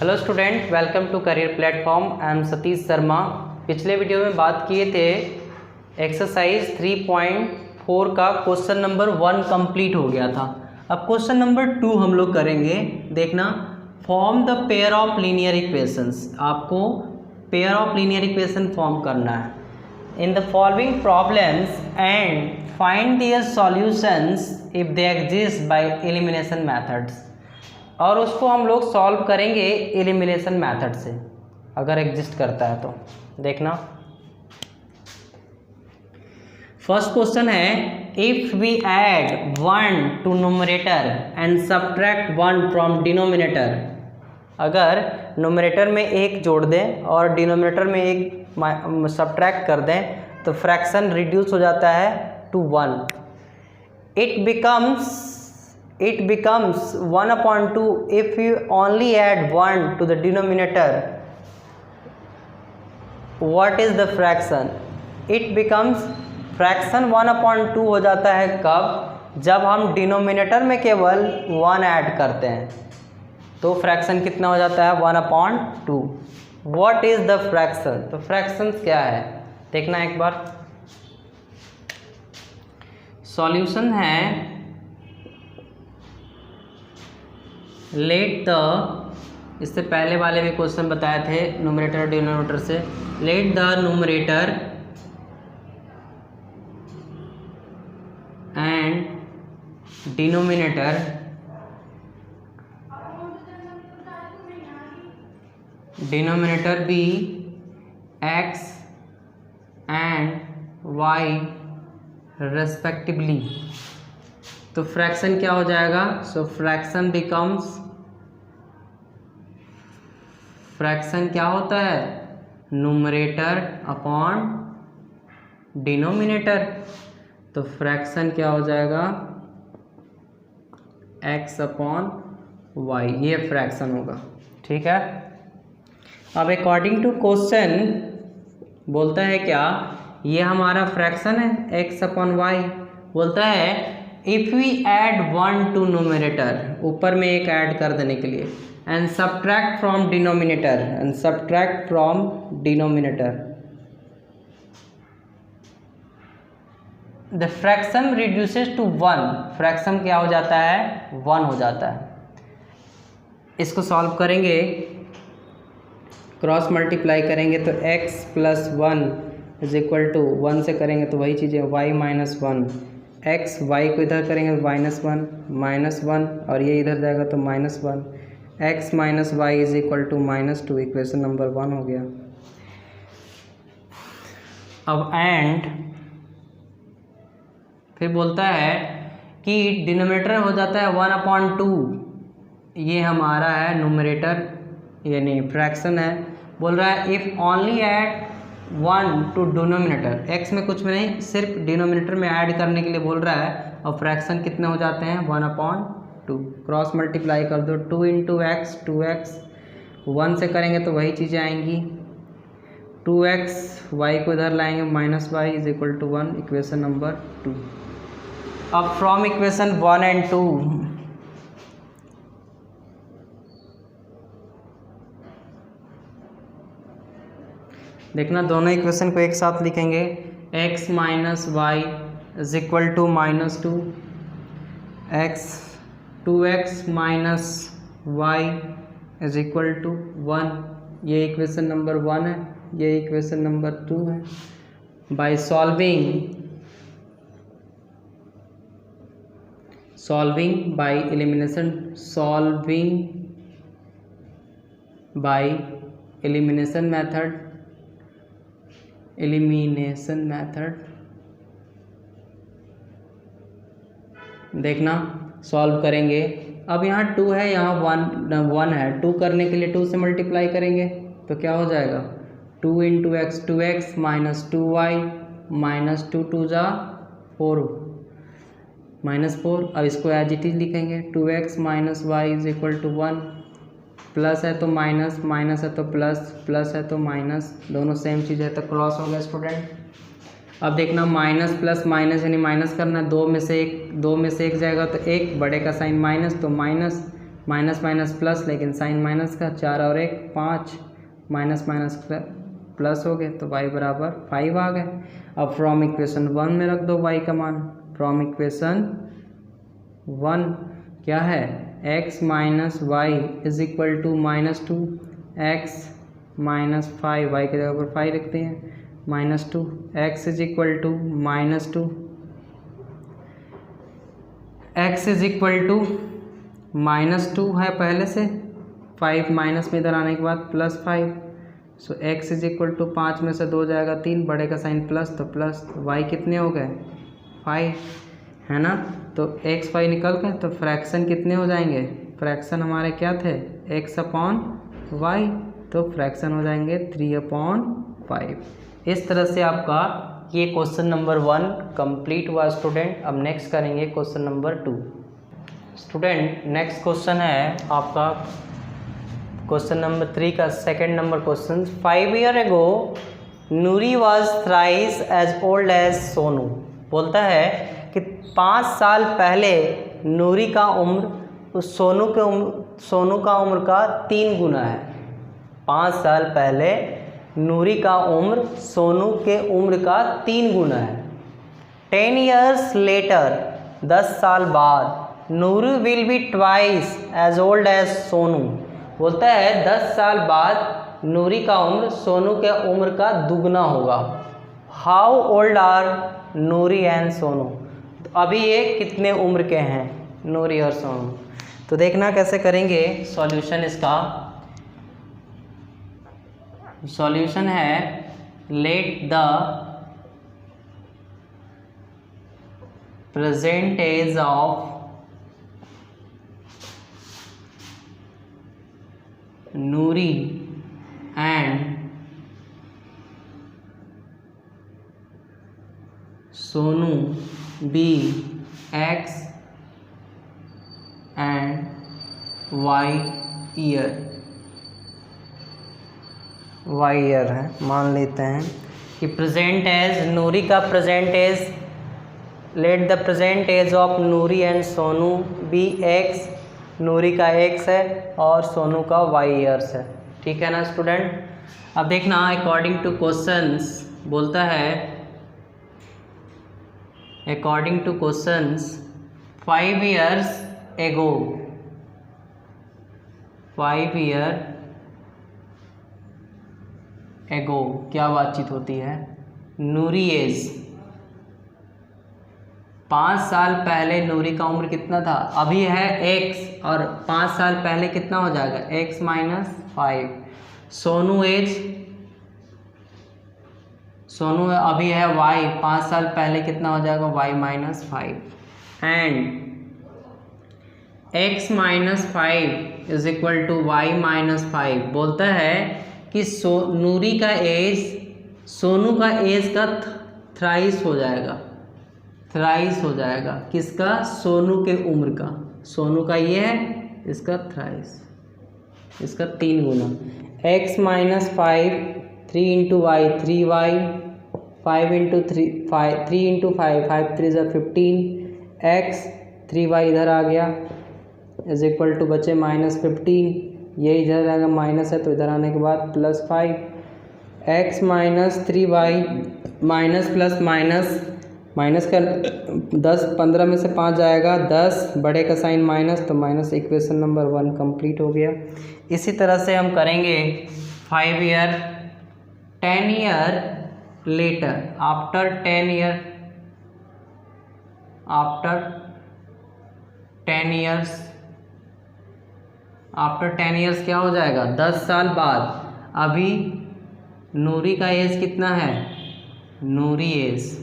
Hello student, welcome to career platform. I am Satish Sharma. पिछले video में बात किए थे एक्सरसाइज 3.4 का क्वेश्चन नंबर 1 कंप्लीट हो गया था। अब क्वेश्चन नंबर 2 हम लोग करेंगे। देखना, form the pair of linear equations. आपको pair of linear equation form करना है in the following problems and find their solutions if they exist by elimination methods. और उसको हम लोग सॉल्व करेंगे एलिमिनेशन मेथड से, अगर एग्जिस्ट करता है तो। देखना, फर्स्ट क्वेश्चन है, if we add 1 to numerator and subtract 1 from denominator. अगर न्यूमरेटर में 1 जोड़ दें और डिनोमिनेटर में 1 सब्ट्रैक्ट कर दें तो फ्रैक्शन रिड्यूस हो जाता है to 1। It becomes 1/2 if you only add 1 to the denominator. What is the fraction? It becomes fraction 1/2 हो जाता है कब? जब हम डिनोमिनेटर में केवल 1 ऐड करते हैं तो फ्रैक्शन कितना हो जाता है? 1/2। What is the fraction? तो फ्रैक्शन क्या है देखना एक बार। सॉल्यूशन है, लेट द, इससे पहले वाले भी क्वेश्चन बताए थे न्यूमरेटर डिनोमिनेटर से। Let the numerator and denominator be x and y respectively. तो फ्रैक्शन क्या हो जाएगा? सो फ्रैक्शन क्या होता है? Numerator upon denominator. तो फ्रैक्शन क्या हो जाएगा? x/y, ये फ्रैक्शन होगा। ठीक है। अब अकॉर्डिंग टू क्वेश्चन बोलता है क्या, ये हमारा फ्रैक्शन है x/y। बोलता है if we add 1 to numerator, ऊपर में 1 ऐड कर देने के लिए, and subtract from denominator, the fraction reduces to 1। Fraction क्या हो जाता है? 1 हो जाता है। इसको सॉल्व करेंगे, क्रॉस मल्टीप्लाई करेंगे तो x + 1 = 1 से करेंगे तो वही चीज़ है y - 1। x y को इधर करेंगे -1 और ये इधर जाएगा तो -1। x - y = -2। इक्वेशन नंबर 1 हो गया। अब एंड फिर बोलता है कि डिनोमिनेटर हो जाता है 1/2। ये हमारा है न्यूमरेटर, यानी फ्रैक्शन है। बोल रहा है if only add 1 to denominator, x में कुछ में नहीं, सिर्फ डिनोमिनेटर में ऐड करने के लिए बोल रहा है। और फ्रैक्शन कितने हो जाते हैं? 1/2। क्रॉस मल्टीप्लाई कर दो, 2 × x 2x, 1 से करेंगे तो वही चीज़ें आएंगी। 2x, y को इधर लाएंगे -y = 1। Equation number 2। अब फ्रॉम इक्वेशन 1 और 2 देखना, दोनों इक्वेशन को एक साथ लिखेंगे। x - y = -2, x 2x - y = 1। ये इक्वेशन नंबर 1 है, ये इक्वेशन नंबर 2 है। By solving by elimination method देखना, सॉल्व करेंगे। अब यहाँ 2 है, यहाँ 1 है। 2 करने के लिए 2 से मल्टीप्लाई करेंगे तो क्या हो जाएगा? 2 × x 2x - 2y -2 × 2 = 4 -4। अब इसको एज इट इज लिखेंगे, 2x - y = 1। प्लस है तो माइनस, माइनस है तो प्लस, प्लस है तो माइनस, दोनों सेम चीज़ है तो क्रॉस हो गया स्टूडेंट। अब देखना, माइनस प्लस माइनस यानी माइनस करना, 2 में से एक जाएगा तो 1, बड़े का साइन माइनस तो माइनस, माइनस माइनस प्लस, लेकिन साइन माइनस का, 4 और 1 5, माइनस माइनस प्लस हो गए तो y बराबर 5 आ गए। अब फ्रॉम इक्वेशन 1 में रख दो y का मान। फ्रॉम इक्वेशन 1 क्या है, x minus y is equal to -2 x minus 5, y की जगह पर 5 रखते हैं, -2 x is equal to -2, x is equal to -2 है पहले से, 5 माइनस में इधर आने के बाद +5, सो x इज इक्वल टू 5 में से 2 जाएगा 3, बड़े का साइन प्लस तो प्लस, y कितने हो गए 5 है ना। तो x y निकल गए तो फ्रैक्शन कितने हो जाएंगे, फ्रैक्शन हमारे क्या थे x अपॉन y, तो फ्रैक्शन हो जाएंगे 3/5। इस तरह से आपका ये क्वेश्चन नंबर 1 कंप्लीट हुआ स्टूडेंट। अब नेक्स्ट करेंगे question number 2। Student next question है आपका क्वेश्चन नंबर 3 का second number question. 5 year ago Noori was thrice as old as Sonu. बोलता है कि 5 साल पहले नूरी का उम्र सोनू का उम्र का 3 गुना है। 5 साल पहले नूरी का उम्र सोनू के उम्र का 3 गुना है। 10 years लेटर 10 साल बाद Noori will be twice as old as Sonu. बोलता है 10 साल बाद नूरी का उम्र सोनू के उम्र का दुगना होगा। How old are Noori and Sonu. तो अभी ये कितने उम्र के हैं नूरी और सोनू। तो देखना कैसे करेंगे सॉल्यूशन। इसका सॉल्यूशन है let the present age of Noori and Sonu be x and y year है। मान लेते हैं कि प्रेजेंट एज नूरी का present age, let the present age of Noori and Sonu be x, Noori का x है और सोनू का y ईयर्स है। ठीक है ना स्टूडेंट। अब देखना अकॉर्डिंग टू क्वेश्चंस बोलता है अकॉर्डिंग टू क्वेश्चंस 5 years एगो, 5 year एगो क्या बातचीत होती है, नूरी एज 5 साल पहले नूरी का उम्र कितना था, अभी है x और 5 साल पहले कितना हो जाएगा x minus 5। Sonu age, Sonu अभी है y, 5 साल पहले कितना हो जाएगा y minus 5 and x minus 5 is equal to y minus 5। बोलता है कि नूरी का एज सोनू का एज का थ्राइस हो जाएगा, थ्राइस हो जाएगा किसका, सोनू के उम्र का। सोनू का ये है, इसका थ्राइस, इसका 3 गुना। x minus 5 3 into y 3y, 5 into 3 into 5 3 ज़ा 15, x 3y इधर आ गया इज इक्वल टू बचे -15, ये इधर आएगा माइनस है तो इधर आने के बाद +5, x minus 3y minus plus minus का 10 15 में से 5 जाएगा 10, बड़े का साइन माइनस तो माइनस। इक्वेशन नंबर 1 कंप्लीट हो गया। इसी तरह से हम करेंगे 5 year 10 year later, after 10 year, after 10 years, after 10 years क्या हो जाएगा 10 साल बाद। अभी नूरी का एज कितना है, नूरी एज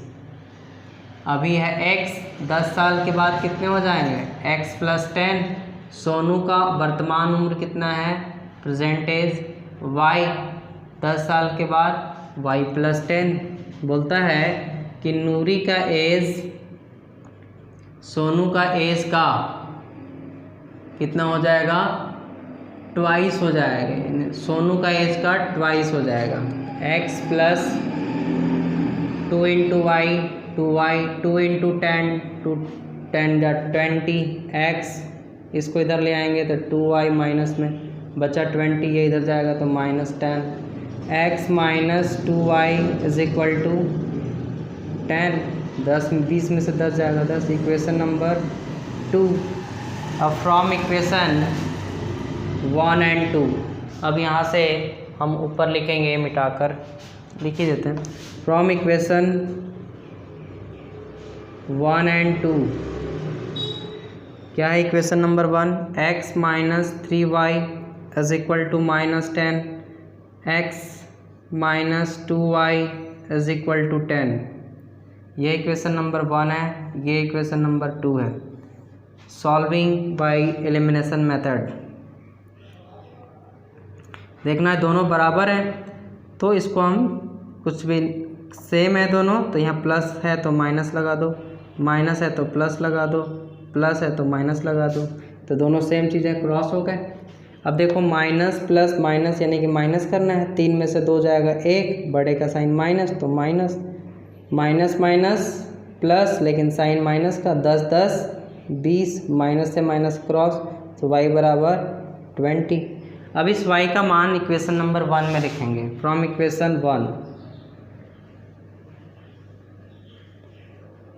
अभी है x, 10 साल के बाद कितने हो जाएंगे x + 10। सोनू का वर्तमान उम्र कितना है, प्रेजेंट एज y, 10 साल के बाद y + 10। बोलता है कि नूरी का एज सोनू का एज का कितना हो जाएगा, ट्वाइस हो जाएगा। सोनू का एज का ट्वाइस हो जाएगा। x + 2 into y 2y 2 into 10 2 10 = 20, x इसको इधर ले आएंगे तो 2y माइनस में बचा 20, ये इधर जाएगा तो -10। x minus 2y is equal to 10। 20 में से 10 जाएगा 10। Equation number 2। अब फ्रॉम इक्वेशन 1 एंड 2, अब यहाँ से हम ऊपर लिखेंगे, मिटाकर लिख ही देते हैं। फ्रॉम इक्वेशन 1 एंड 2 क्या है? Equation number 1, x minus 3y is equal to -10, x minus 2y is equal to 10। ये इक्वेशन नंबर 1 है, ये इक्वेशन नंबर 2 है। Solving by elimination method. देखना है दोनों बराबर हैं तो इसको हम कुछ भी सेम है दोनों, तो यहाँ प्लस है तो माइनस लगा दो, माइनस है तो प्लस लगा दो, प्लस है तो माइनस लगा दो, तो दोनों सेम चीज़ें क्रॉस हो गए। अब देखो माइनस प्लस माइनस यानी कि माइनस करना है, 3 में से 2 जाएगा 1, बड़े का साइन माइनस तो माइनस, माइनस माइनस प्लस, लेकिन साइन माइनस का 10 10 20, माइनस से माइनस क्रॉस तो y बराबर 20। अब इस y का मान इक्वेशन नंबर 1 में लिखेंगे। फ्रॉम इक्वेशन 1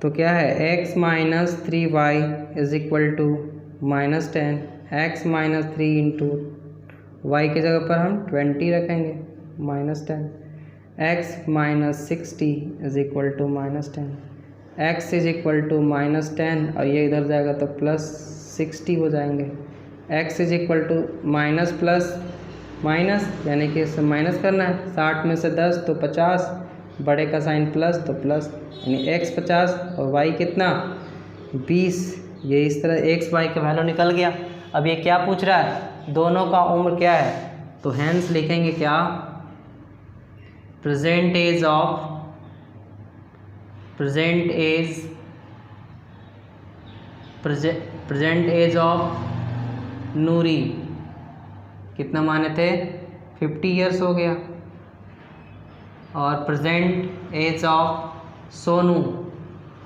तो क्या है? x minus 3y is equal to -10, x minus 3 into y की जगह पर हम 20 रखेंगे -10, x minus 60 is equal to -10, x is equal to -10 और ये इधर जाएगा तो +60 हो जाएंगे। x is equal to minus plus minus यानी कि इससे माइनस करना है, 60 में से 10 तो 50, बड़े का साइन प्लस तो प्लस, यानी x 50 और y कितना 20। ये इस तरह x y का वैल्यू निकल गया। अब ये क्या पूछ रहा है? दोनों का उम्र क्या है? तो हैंस लिखेंगे क्या? प्रेजेंट एज ऑफ नूरी कितना माने थे? 50 ईयर्स हो गया। और प्रेजेंट एज ऑफ सोनू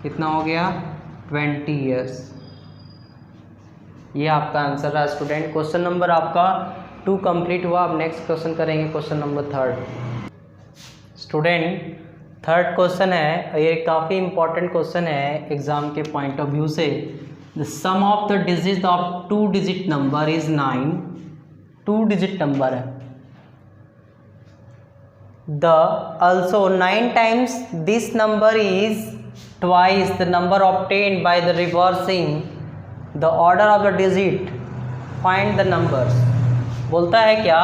कितना हो गया? 20 ईयर्स। ये आपका आंसर है स्टूडेंट। क्वेश्चन नंबर आपका 2 कंप्लीट हुआ। अब नेक्स्ट क्वेश्चन करेंगे, question number 3। Student 3rd question है, और ये काफ़ी इंपॉर्टेंट क्वेश्चन है एग्जाम के पॉइंट ऑफ व्यू से। The sum of the digit of 2 digit number is 9। 2 digit number है। The also 9 times this number is twice the number obtained by the reversing the order of the digit. Find the numbers. बोलता है क्या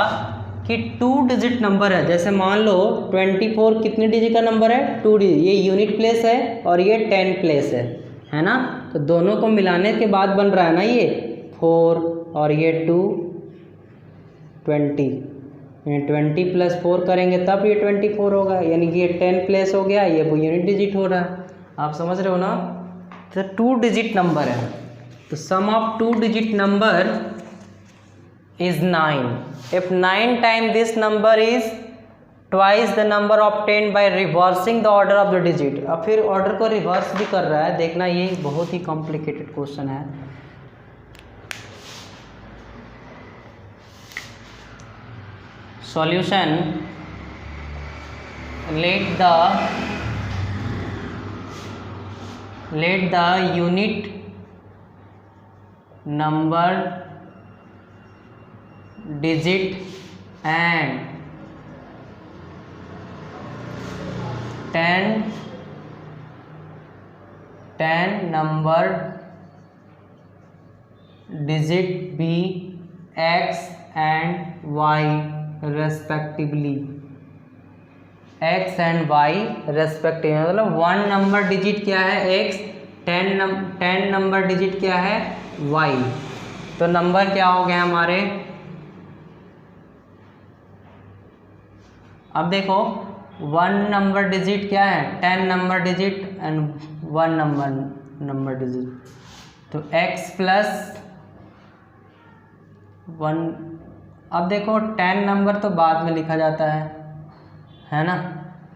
कि 2 digit number है। जैसे मान लो 24 कितने digit का नंबर है? 2 डिजिट। ये यूनिट प्लेस है और ये 10 प्लेस है ना? तो दोनों को मिलाने के बाद बन रहा है ना ये 4 और ये 2 20। 20 + 4 करेंगे तब ये 24 होगा, यानी कि ये 10 प्लेस हो गया, ये वो यूनिट डिजिट हो रहा है। आप समझ रहे हो ना? तो 2 डिजिट नंबर है, तो sum of 2 digit number is 9। If 9 time this number is twice the number obtained by reversing the order of the digit. अब फिर ऑर्डर को रिवर्स भी कर रहा है। देखना, ये बहुत ही कॉम्प्लिकेटेड क्वेश्चन है। Solution, let the unit number digit and 10 number digit be x and y respectively. x and y respective, मतलब 1 नंबर डिजिट क्या है x, 10 नंबर डिजिट क्या है y। तो नंबर क्या हो गए हमारे? अब देखो 1 नंबर डिजिट क्या है? 10 number digit and 1 number digit. तो x + 1। अब देखो 10 नंबर तो बाद में लिखा जाता है ना?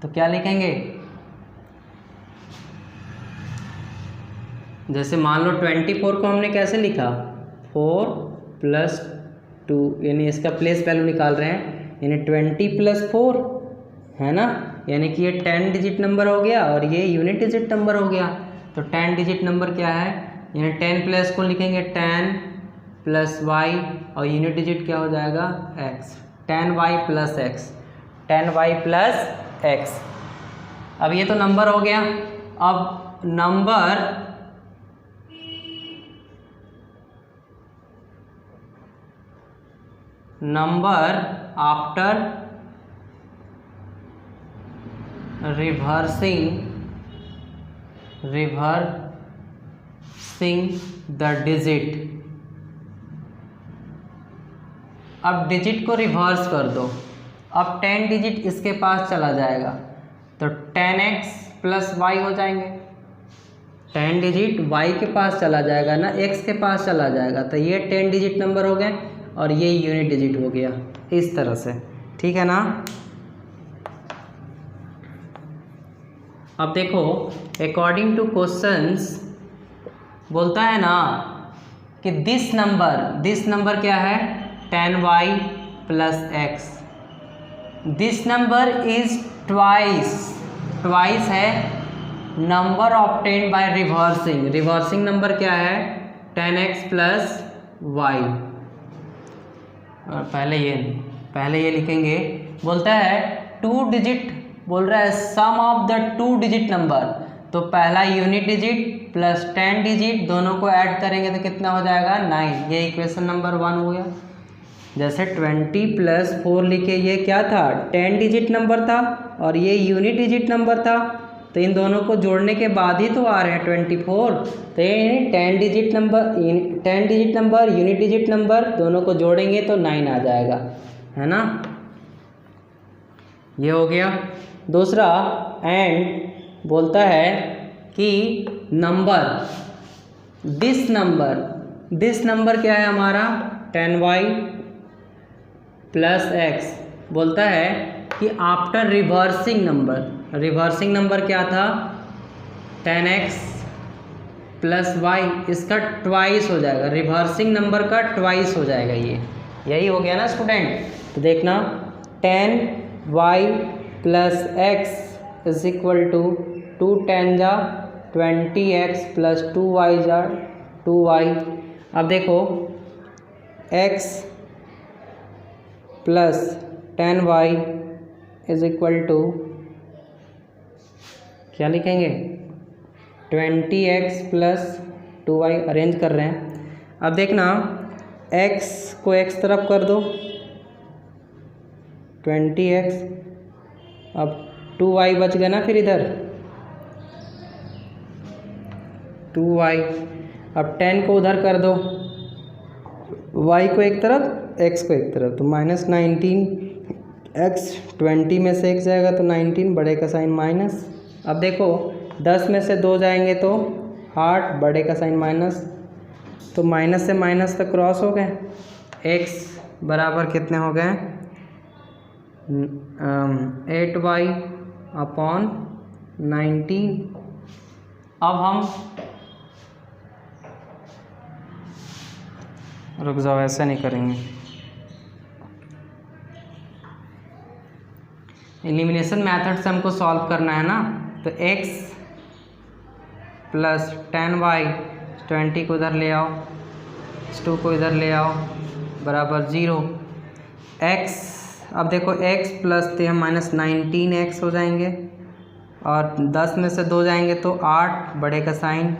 तो क्या लिखेंगे? जैसे मान लो 24 को हमने कैसे लिखा? 4 प्लस 2, यानी इसका प्लेस वैल्यू निकाल रहे हैं, यानी 20 प्लस 4 है ना, यानी कि ये 10 डिजिट नंबर हो गया और ये यूनिट डिजिट नंबर हो गया। तो 10 डिजिट नंबर क्या है, यानी 10 प्लस को लिखेंगे 10 प्लस वाई और यूनिट डिजिट क्या हो जाएगा x, 10y plus x, 10y plus x। अब ये तो नंबर हो गया। अब number after reversing the digit. अब डिजिट को रिवर्स कर दो, अब 10 डिजिट इसके पास चला जाएगा तो 10x प्लस वाई हो जाएंगे। 10 डिजिट y के पास चला जाएगा ना, x के पास चला जाएगा, तो ये 10 डिजिट नंबर हो गए और ये यूनिट डिजिट हो गया, इस तरह से, ठीक है ना। अब देखो अकॉर्डिंग टू क्वेश्चंस बोलता है ना कि दिस नंबर क्या है 10y plus x, this number is twice है number obtained by reversing number क्या है 10x प्लस y। और पहले ये लिखेंगे, बोलता है 2 डिजिट, बोल रहा है sum of the 2 digit number, तो पहला यूनिट डिजिट प्लस 10 डिजिट दोनों को ऐड करेंगे तो कितना हो जाएगा 9। ये इक्वेशन नंबर 1 हो गया। जैसे 20 प्लस 4 लिखे, ये क्या था 10 डिजिट नंबर था और ये यूनिट डिजिट नंबर था, तो इन दोनों को जोड़ने के बाद ही तो आ रहे हैं 24। तो ये 10 digit number unit digit number दोनों को जोड़ेंगे तो 9 आ जाएगा, है ना। ये हो गया। दूसरा एंड बोलता है कि दिस नंबर क्या है हमारा 10y प्लस x, बोलता है कि आफ्टर रिवर्सिंग नंबर क्या था 10x प्लस y, इसका ट्वाइस हो जाएगा, रिवर्सिंग नंबर का ट्वाइस हो जाएगा, ये यही हो गया ना स्टूडेंट। तो देखना 10y plus x is equal to 2 10 जा 20x प्लस 2y जा 2y। अब देखो x plus 10y is equal to क्या लिखेंगे 20x प्लस 2y, अरेंज कर रहे हैं। अब देखना x को x तरफ कर दो 20x, अब 2y बच गया ना, फिर इधर 2y, अब 10 को उधर कर दो, y को एक तरफ x को एक तरफ, तो माइनस 19x, 20 में से 1 जाएगा तो 19, बड़े का साइन माइनस। अब देखो 10 में से 2 जाएंगे तो 8, बड़े का साइन माइनस, तो माइनस से माइनस तक क्रॉस हो गए। x बराबर कितने हो गए 8y अपॉन 19। अब हम रुक जाओ, ऐसा नहीं करेंगे, एलिमिनेशन मेथड से हमको सॉल्व करना है ना। तो x प्लस 10y, 20 को इधर ले आओ, 2 को इधर ले आओ, बराबर 0। x, अब देखो x प्लस तो हम माइनस 19x हो जाएंगे, और 10 में से 2 जाएंगे तो 8, बड़े का sign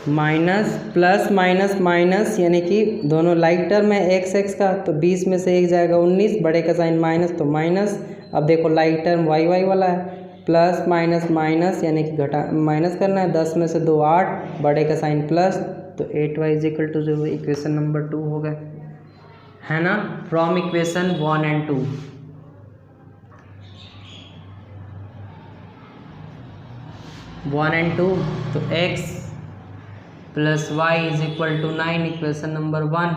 minus, plus minus minus, यानी कि दोनों लाइक टर्म है x का, तो 20 में से 1 जाएगा 19, बड़े का साइन माइनस तो माइनस। अब देखो लाइक टर्म y वाला है, प्लस माइनस माइनस, यानी कि घटा माइनस करना है, 10 में से 2 8, बड़े का साइन प्लस, तो 8y is equal to 0। Equation number 2 हो गए, है ना, फ्रॉम इक्वेशन 1 and 2। तो x plus y is equal to 9, equation number 1।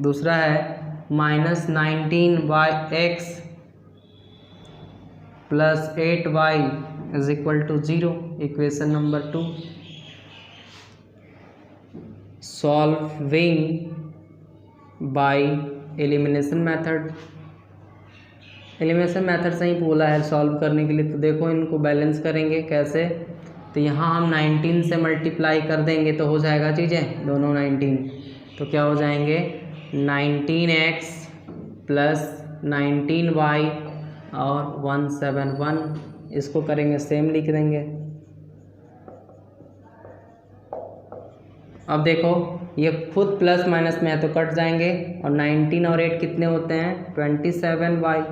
दूसरा है minus 19x plus 8y is equal to 0, equation number 2। Solving by elimination method. Elimination method से ही बोला है सॉल्व करने के लिए। तो देखो इनको बैलेंस करेंगे कैसे, तो यहाँ हम 19 से मल्टीप्लाई कर देंगे तो हो जाएगा चीज़ें दोनों 19, तो क्या हो जाएंगे 19x प्लस 19y और 171, इसको करेंगे सेम लिख देंगे। अब देखो ये खुद प्लस माइनस में है तो कट जाएंगे, और 19 और 8 कितने होते हैं 27y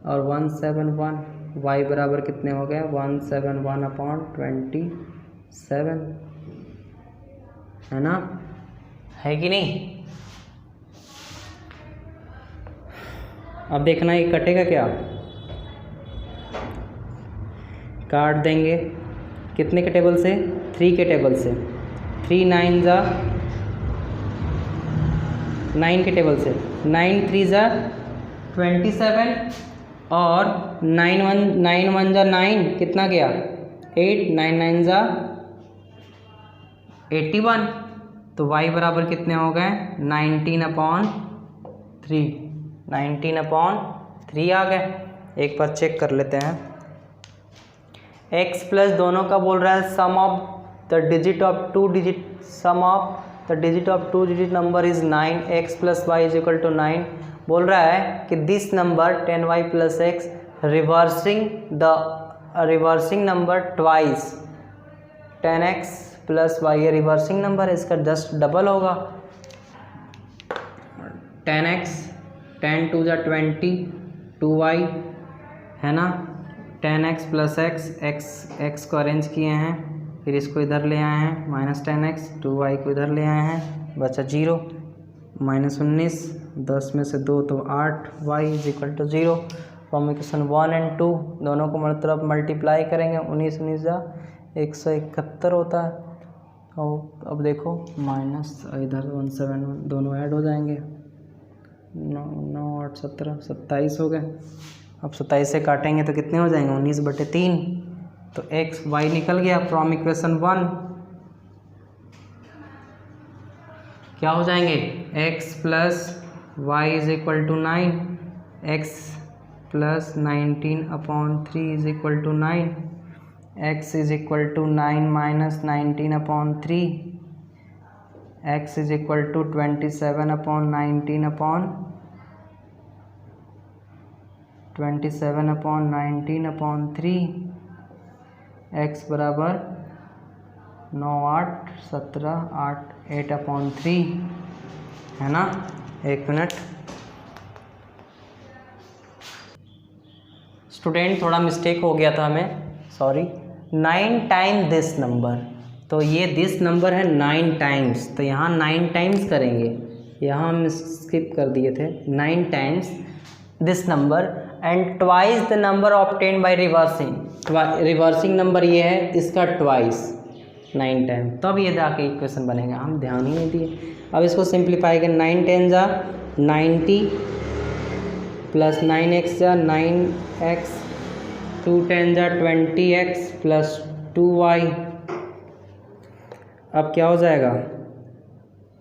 और 171, y बराबर कितने हो गए 171/27, है ना, है कि नहीं। अब देखना ये कटेगा क्या, काट देंगे कितने के टेबल से 3 के टेबल से, 3 9 जा 9 के टेबल से, 9 3 जा 27 और 9 1 जा 9 कितना गया 8, 9 9 जा 81, तो y बराबर कितने हो गए 19/3, 19/3 आ गए। एक बार चेक कर लेते हैं। x प्लस दोनों का बोल रहा है sum of the digit of 2 digit, sum of the digit of 2 digit number is 9, x plus y is equal to 9। बोल रहा है कि this number 10y plus x reversing number twice 10x plus y, ये reversing number है, इसका just double होगा 10x, 10 2 जा 20, 2y है ना, 10x प्लस x को अरेंज किए हैं, फिर इसको इधर ले आए हैं माइनस 10x, 2y को इधर ले आए हैं, बचा 0, -19, 10 में से 2 तो 8, y is equal to 0। From equation 1 और 2 दोनों को मतलब मल्टीप्लाई करेंगे, 19 19 जा 171 होता है। और अब देखो माइनस इधर 171 दोनों ऐड हो जाएंगे, 9 8 17 27 हो गए। अब 27 से काटेंगे तो कितने हो जाएंगे 19/3, तो x y निकल गया। फ्रॉम इक्वेशन 1 क्या हो जाएंगे x plus y is equal to 9, x plus 19/3 is equal to 9, x is equal to 9 minus 19/3, x is equal to 27/19/3, x बराबर 9 8 17 8 8/3, है ना। एक मिनट स्टूडेंट, थोड़ा मिस्टेक हो गया था हमें, सॉरी। 9 टाइम दिस नंबर, तो ये दिस नंबर है 9 टाइम्स, तो यहाँ 9 टाइम्स करेंगे, यहाँ हम स्किप कर दिए थे। 9 times this number and twice the number obtain by reversing, reversing number ये है, इसका ट्वाइस 9 टाइम, तब ये जाके इक्वेशन बनेगा, हम ध्यान ही नहीं दिए। अब इसको सिंप्लीफाई करें, 9 10 जा 90 प्लस 9x जा 9x, 2 10 जा 20x प्लस 2y। अब क्या हो जाएगा,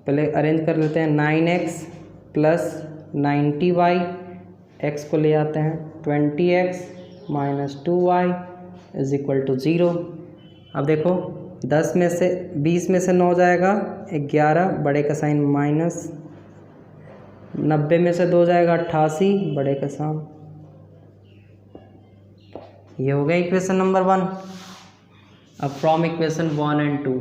पहले अरेंज कर लेते हैं, 9x प्लस 90y, x को ले आते हैं 20x minus 2y is equal to 0। अब देखो 10 में से 20 में से 9 जाएगा 11, बड़े का साइन माइनस, 90 में से 2 जाएगा 88, बड़े का साइन। ये हो गया इक्वेशन नंबर 1। अब फ्रॉम इक्वेशन 1 और 2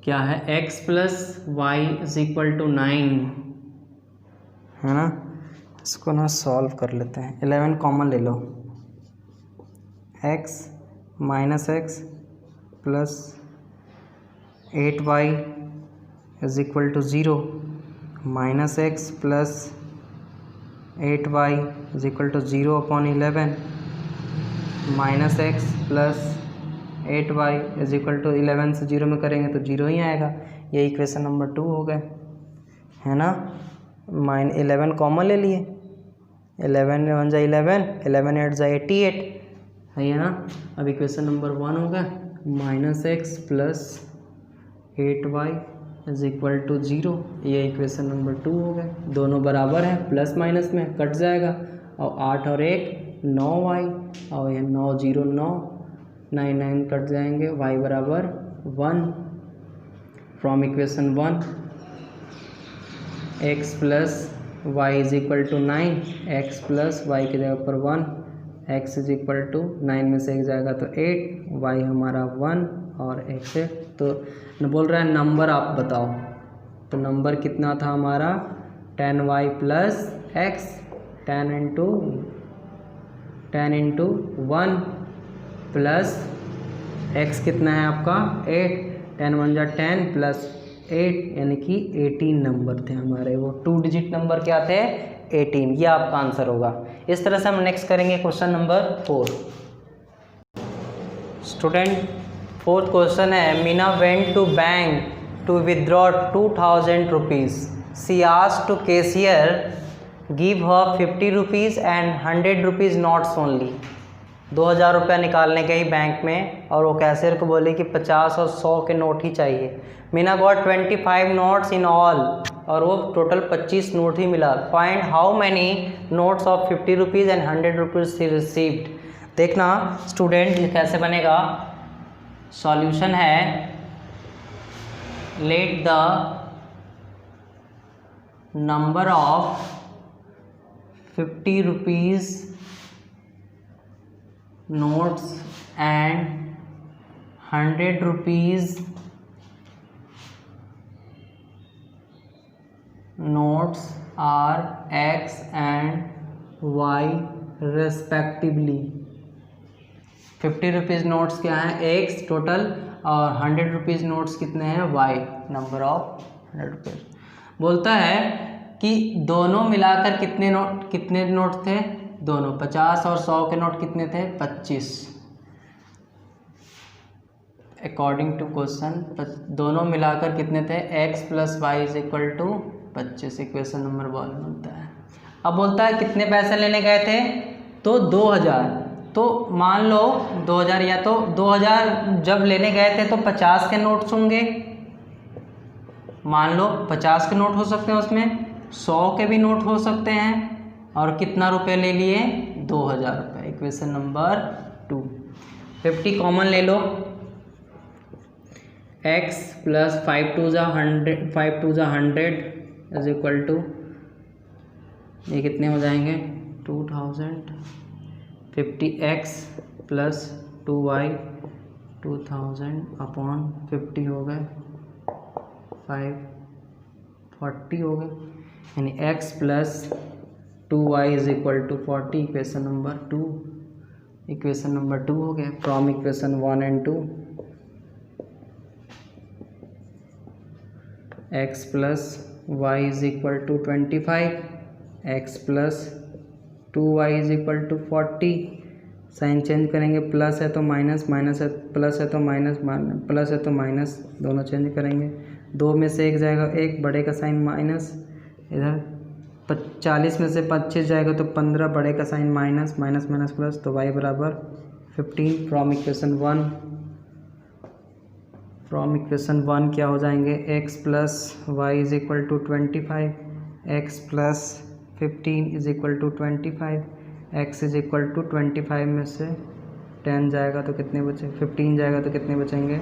क्या है, x plus y is equal to 9, है ना। इसको ना सॉल्व कर लेते हैं, 11 कॉमन ले लो, x minus x plus 8y is equal to 0, minus x plus 8y is equal to 0/11, minus x plus 8y is equal to 11 से 0 में करेंगे तो 0 ही आएगा। ये इक्वेशन नंबर 2 हो गए, है ना। 11 कॉमन ले लिए, 11 में 1 जा 11, 11 8 जा 88, है ना। अब इक्वेशन नंबर 1 हो गया, -x plus 8y is equal to 0। ये इक्वेशन नंबर 2 हो गया। दोनों बराबर हैं, प्लस माइनस में कट जाएगा और 8 और 1 9y और ये 9 0 9 9 9 कट जाएंगे, y बराबर 1। From equation 1 x plus y is equal to 9, x plus y की जगह पर 1, x इज इक्वल टू 9 में से 1 जाएगा तो 8, y हमारा 1 और x है। तो बोल रहा है नंबर आप बताओ, तो नंबर कितना था हमारा 10y plus x, 10 into 1 plus x कितना है आपका 8, 10 1 जा 10 प्लस 8 यानी कि 18 नंबर थे हमारे। वो 2 डिजिट नंबर क्या थे 18। ये आपका आंसर होगा। इस तरह से हम नेक्स्ट करेंगे question number 4। Student fourth question है, Meena went to bank to withdraw 2000 rupees. She asked to cashier give her 50 rupees and 100 rupees notes only. 2000 रुपया निकालने गई बैंक में और वो कैशियर को बोली कि 50 और 100 के नोट ही चाहिए। Meena got 25 notes in all, और वो टोटल 25 नोट ही मिला। Find how many notes of 50 rupees and 100 rupees she received. देखना स्टूडेंट ये कैसे बनेगा। सॉल्यूशन है, let the number of 50 rupees notes and 100 rupees notes are x and y respectively। 50 rupees notes क्या हैं x टोटल, और 100 रुपीज़ नोट्स कितने हैं y, नंबर ऑफ 100 रुपीज़। बोलता है कि दोनों मिलाकर कितने नोट थे, दोनों 50 और 100 के नोट कितने थे 25। अकॉर्डिंग टू क्वेश्चन दोनों मिलाकर कितने थे x plus y is equal to 25। Equation number 1 बनता है। अब बोलता है कितने पैसे लेने गए थे, तो 2000। तो मान लो 2000, या तो 2000 जब लेने गए थे तो 50 के नोट्स होंगे, मान लो 50 के नोट हो सकते हैं, उसमें 100 के भी नोट हो सकते हैं, और कितना रुपए ले लिए 2000 रुपये। Equation number 2। 50 कॉमन ले लो, x प्लस 5 2 जा 100 इज इक्वल टू, ये कितने हो जाएंगे 2000। 50x प्लस 2y 2000 अपॉन 50 हो गए 540 हो गए, यानी x plus 2y is equal to 40। Equation number 2, equation number 2 हो गया। From equation 1 and 2 x plus y is equal to 25, x plus 2y is equal to 40। Sign change करेंगे, plus है तो माइनस, माइनस है प्लस है तो minus, plus है तो माइनस, दोनों चेंज करेंगे। 2 में से 1 जाएगा 1, बड़े का साइन माइनस, इधर 40 में से 25 जाएगा तो 15, बड़े का sign minus, minus minus plus, तो y बराबर 15। फ्रॉम इक्वेशन 1 क्या हो जाएंगे, x plus y is equal to 25, x plus 15 is equal to 25, x is equal to 25 में से 10 जाएगा तो कितने बचे, 15 जाएगा तो कितने बचेंगे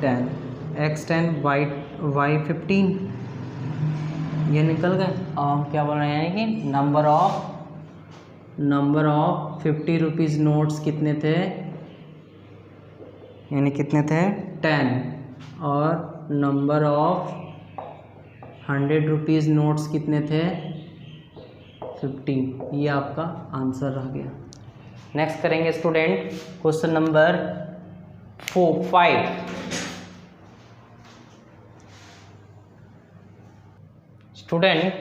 10, x 10 y 15, ये निकल गए। और हम क्या बोल रहे हैं कि नंबर ऑफ 50 रुपीज़ नोट्स कितने थे, यानी कितने थे 10, और नंबर ऑफ 100 रुपीज़ नोट्स कितने थे 15। ये आपका आंसर रह गया। नेक्स्ट करेंगे student question number 5। Student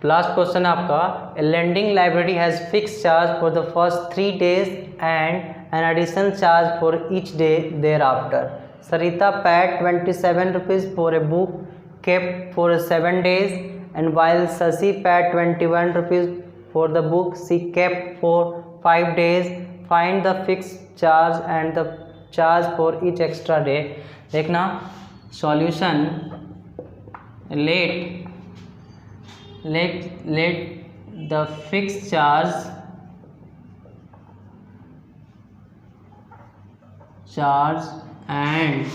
last question आपका, a lending library has fix charge for the first 3 days and an additional charge for each day thereafter. Sarita paid 27 rupees for a book kept for 7 days, and while Sasi paid 21 rupees for the book she kept for 5 days. Find the fix charge and the charge for each extra day. देखना solution, let the fix charge and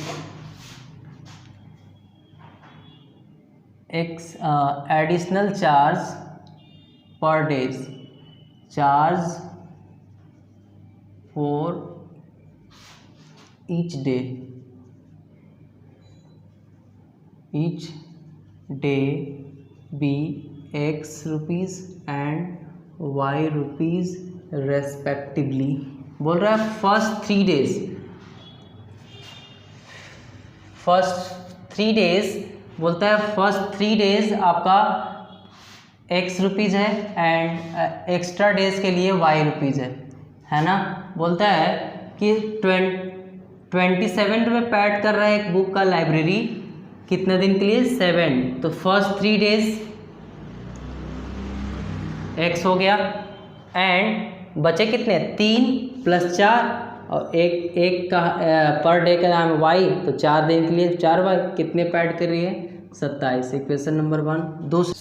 additional charge per days, charge for each day be X rupees and Y rupees respectively। बोल रहा है first 3 days बोलता है first 3 days आपका X rupees है and extra days के लिए Y रुपीज़ है ना। बोलता है कि 27 रुपये पैड कर रहा है एक बुक का लाइब्रेरी, कितने दिन के लिए 7, तो फर्स्ट 3 डेज X हो गया एंड बचे कितने 3 + 4 और एक का पर डे का नाम है वाई, तो 4 दिन के लिए 4 वाई, कितने पैड कर रही है 27। Equation number 1। दूसरा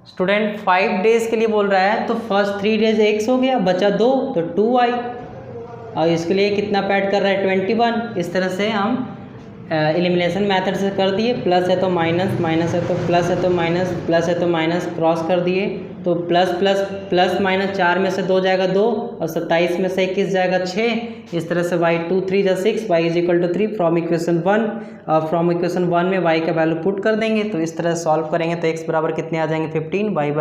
स्टूडेंट 5 डेज के लिए बोल रहा है, तो फर्स्ट 3 डेज X हो गया, बचा 2 तो 2y, और इसके लिए कितना पैड कर रहा है 21। इस तरह से हम एलिमिनेशन मेथड से कर दिए, प्लस है तो माइनस, माइनस है तो प्लस, है तो माइनस, प्लस है तो माइनस, क्रॉस कर दिए, तो प्लस प्लस प्लस माइनस 4 में से 2 जाएगा 2 और 27 में से 21 जाएगा 6। इस तरह से y 2 3 6, y = 3 फ्रॉम इक्वेशन 1। और फ्रॉम इक्वेशन 1 में y का वैल्यू पुट कर देंगे, तो इस तरह सॉल्व करेंगे तो x बराबर कितने आ जाएंगे 15, y बराबर